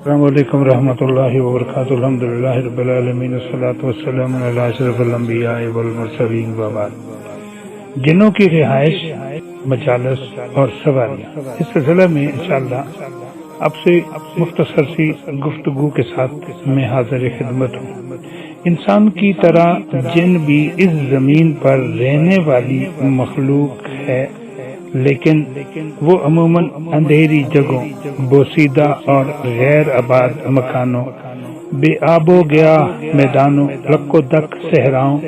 السلام علیکم ورحمۃ اللہ وبرکاتہ۔ الحمدللہ رب العالمین والصلاۃ والسلام علی اشرف الانبیاء والمرسلین وبعد۔ جنوں کی رہائش، مجالس اور سواریاں، اس سلسلے میں انشاءاللہ اب سے مختصر سی گفتگو کے ساتھ میں حاضر خدمت ہوں۔ انسان کی طرح جن بھی اس زمین پر رہنے والی مخلوق ہے، لیکن وہ عموماً اندھیری جگہوں، بوسیدہ اور غیر آباد مکانوں، بے آب و گیاہ میدانوں، لک و دک صحراؤں،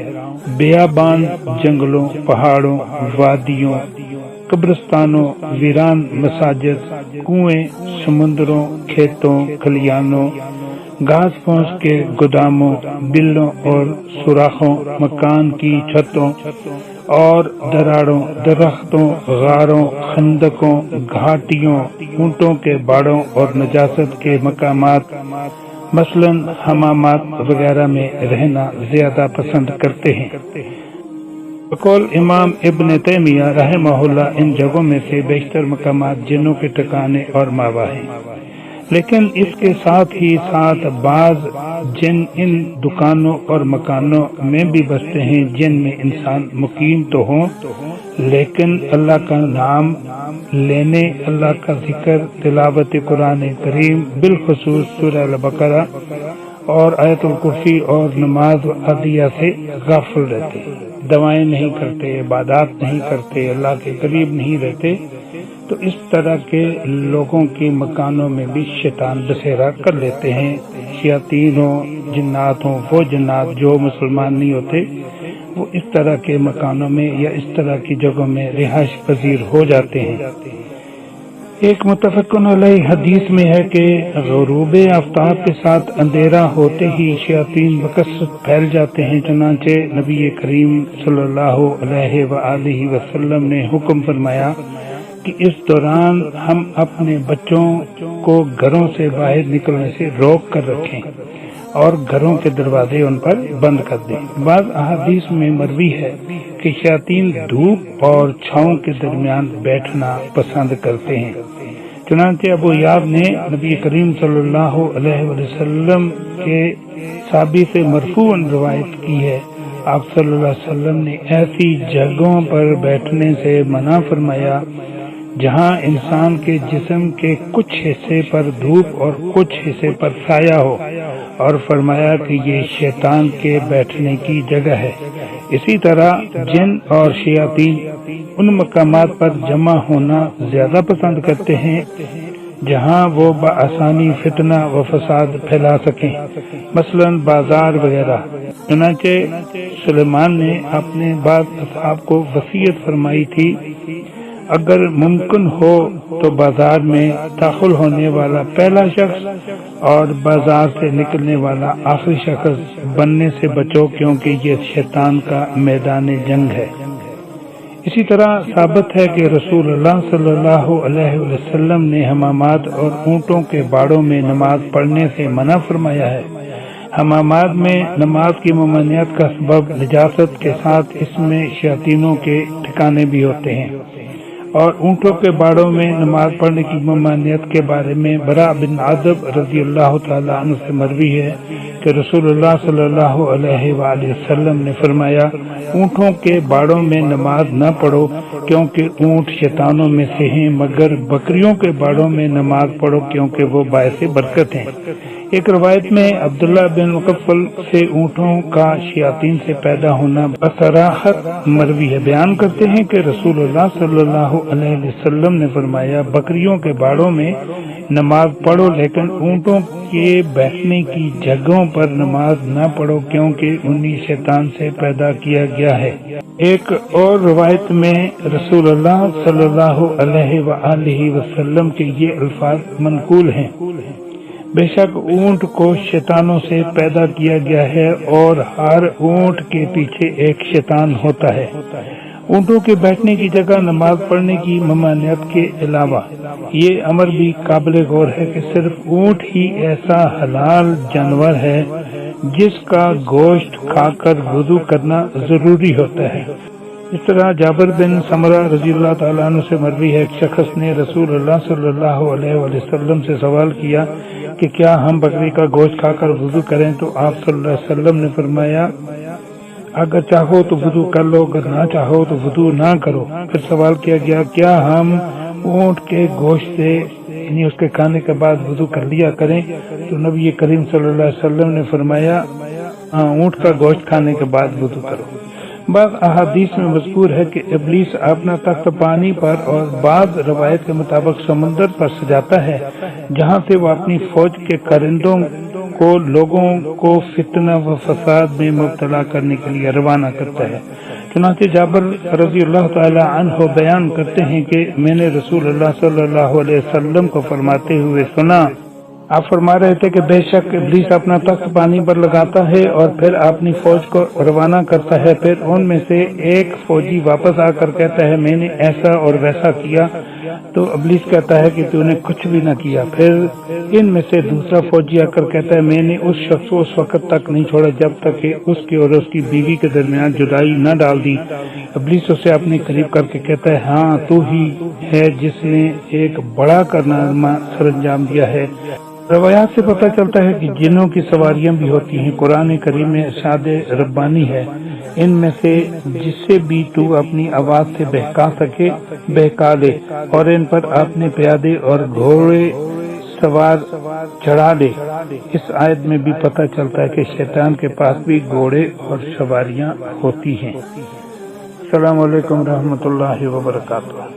بیابان جنگلوں، پہاڑوں، وادیوں، قبرستانوں، ویران مساجد، کنویں، سمندروں، کھیتوں، کھلیانوں، گھاس پھوس کے گوداموں، بلوں اور سوراخوں، مکان کی چھتوں اور دراڑوں، درختوں، غاروں، خندقوں، گھاٹیوں، اونٹوں کے باڑوں اور نجاست کے مقامات مثلاً حمامات وغیرہ میں رہنا زیادہ پسند کرتے ہیں۔ بقول امام ابن تیمیہ رحمہ اللہ، ان جگہوں میں سے بیشتر مقامات جنوں کے ٹھکانے اور ماوا ہیں، لیکن اس کے ساتھ ہی ساتھ بعض جن ان دکانوں اور مکانوں میں بھی بستے ہیں جن میں انسان مقیم تو ہوں، لیکن اللہ کا نام لینے، اللہ کا ذکر، تلاوت قرآن کریم، بالخصوص سورہ البقرہ اور آیت الکرسی اور نماز عادیہ سے غافل رہتے، دعائیں نہیں کرتے، عبادات نہیں کرتے، اللہ کے قریب نہیں رہتے، تو اس طرح کے لوگوں کے مکانوں میں بھی شیطان بسیرا کر لیتے ہیں۔ شیاطین ہوں، جنات ہوں، وہ جنات جو مسلمان نہیں ہوتے، وہ اس طرح کے مکانوں میں یا اس طرح کی جگہوں میں رہائش پذیر ہو جاتے ہیں۔ ایک متفق علیہ حدیث میں ہے کہ غروب آفتاب کے ساتھ اندھیرا ہوتے ہی شیاطین بکثرت پھیل جاتے ہیں، چنانچہ نبی کریم صلی اللہ علیہ وآلہ وسلم نے حکم فرمایا کہ اس دوران ہم اپنے بچوں کو گھروں سے باہر نکلنے سے روک کر رکھیں اور گھروں کے دروازے ان پر بند کر دیں۔ بعض احادیث میں مروی ہے کہ شیاطین دھوپ اور چھاؤں کے درمیان بیٹھنا پسند کرتے ہیں۔ چنانچہ ابو یعب نے نبی کریم صلی اللہ علیہ وسلم کے صحابی سے مرفوعاً روایت کی ہے، آپ صلی اللہ علیہ وسلم نے ایسی جگہوں پر بیٹھنے سے منع فرمایا جہاں انسان کے جسم کے کچھ حصے پر دھوپ اور کچھ حصے پر سایہ ہو، اور فرمایا کہ یہ شیطان کے بیٹھنے کی جگہ ہے۔ اسی طرح جن اور شیاطین ان مقامات پر جمع ہونا زیادہ پسند کرتے ہیں جہاں وہ بآسانی فتنہ و فساد پھیلا سکیں، مثلا بازار وغیرہ۔ چنانچہ سلیمان نے اپنے بعض اصحاب کو وصیت فرمائی تھی، اگر ممکن ہو تو بازار میں داخل ہونے والا پہلا شخص اور بازار سے نکلنے والا آخری شخص بننے سے بچو، کیونکہ یہ شیطان کا میدان جنگ ہے۔ اسی طرح ثابت ہے کہ رسول اللہ صلی اللہ علیہ وسلم نے حمامات اور اونٹوں کے باڑوں میں نماز پڑھنے سے منع فرمایا ہے۔ حمامات میں نماز کی ممانعت کا سبب نجاست کے ساتھ اس میں شیاطینوں کے ٹھکانے بھی ہوتے ہیں، اور اونٹوں کے باڑوں میں نماز پڑھنے کی ممانعت کے بارے میں براء بن عازب رضی اللہ تعالیٰ عنہ سے مروی ہے کہ رسول اللہ صلی اللہ علیہ وآلہ وسلم نے فرمایا، اونٹوں کے باڑوں میں نماز نہ پڑھو کیونکہ اونٹ شیطانوں میں سے ہیں، مگر بکریوں کے باڑوں میں نماز پڑھو کیونکہ وہ باعث برکت ہیں۔ ایک روایت میں عبداللہ بن مغفل سے اونٹوں کا شیاطین سے پیدا ہونا بصراحت مروی ہے۔ بیان کرتے ہیں کہ رسول اللہ صلی اللہ علیہ وسلم نے فرمایا، بکریوں کے باڑوں میں نماز پڑھو لیکن اونٹوں کے بیٹھنے کی جگہوں پر نماز نہ پڑھو کیونکہ انہیں شیطان سے پیدا کیا گیا ہے۔ ایک اور روایت میں رسول اللہ صلی اللہ علیہ وآلہ وسلم کے یہ الفاظ منقول ہیں، بے شک اونٹ کو شیطانوں سے پیدا کیا گیا ہے اور ہر اونٹ کے پیچھے ایک شیطان ہوتا ہے۔ اونٹوں کے بیٹھنے کی جگہ نماز پڑھنے کی ممانعت کے علاوہ یہ امر بھی قابل غور ہے کہ صرف اونٹ ہی ایسا حلال جانور ہے جس کا گوشت کھا کر وضو کرنا ضروری ہوتا ہے، اس طرح جابر بن سمرہ رضی اللہ تعالیٰ عنہ سے مروی ہے، ایک شخص نے رسول اللہ صلی اللہ علیہ وسلم سے سوال کیا کہ کیا ہم بکری کا گوشت کھا کر وضو کریں؟ تو آپ صلی اللہ علیہ وسلم نے فرمایا اگر چاہو تو وضو کر لو، اگر نہ چاہو تو وضو نہ کرو۔ پھر سوال کیا گیا کیا ہم اونٹ کے گوشت سے یعنی اس کے کھانے کے بعد وضو کر لیا کریں؟ تو نبی کریم صلی اللہ علیہ وسلم نے فرمایا اونٹ کا گوشت کھانے کے بعد وضو کرو۔ بعض احادیث میں مذکور ہے کہ ابلیس اپنا تخت پانی پر اور بعض روایت کے مطابق سمندر پر سجاتا ہے، جہاں سے وہ اپنی فوج کے کرندوں کو لوگوں کو فتنہ و فساد میں مبتلا کرنے کے لیے روانہ کرتا ہے۔ چنانچہ جابر رضی اللہ تعالی عنہ بیان کرتے ہیں کہ میں نے رسول اللہ صلی اللہ علیہ وسلم کو فرماتے ہوئے سنا، آپ فرما رہے تھے کہ بے شک ابلیس اپنا تخت پانی پر لگاتا ہے اور پھر اپنی فوج کو روانہ کرتا ہے، پھر ان میں سے ایک فوجی واپس آ کر کہتا ہے میں نے ایسا اور ویسا کیا، تو ابلیس کہتا ہے کہ تو نے کچھ بھی نہ کیا۔ پھر ان میں سے دوسرا فوجی آ کر کہتا ہے میں نے اس شخص کو اس وقت تک نہیں چھوڑا جب تک کہ اس کی اور اس کی بیوی کے درمیان جدائی نہ ڈال دی۔ ابلیس اسے اپنے قریب کر کے کہتا ہے ہاں تو ہی ہے جس نے ایک بڑا کارنامہ سر انجام دیا ہے۔ روایات سے پتہ چلتا ہے کہ جنوں کی سواریاں بھی ہوتی ہیں۔ قرآن کریم میں ارشاد ربانی ہے ان میں سے جسے بھی تو اپنی آواز سے بہکا سکے بہکا لے، اور ان پر اپنے پیادے اور گھوڑے سوار چڑھا لے۔ اس آیت میں بھی پتہ چلتا ہے کہ شیطان کے پاس بھی گھوڑے اور سواریاں ہوتی ہیں۔ السلام علیکم ورحمۃ اللہ وبرکاتہ۔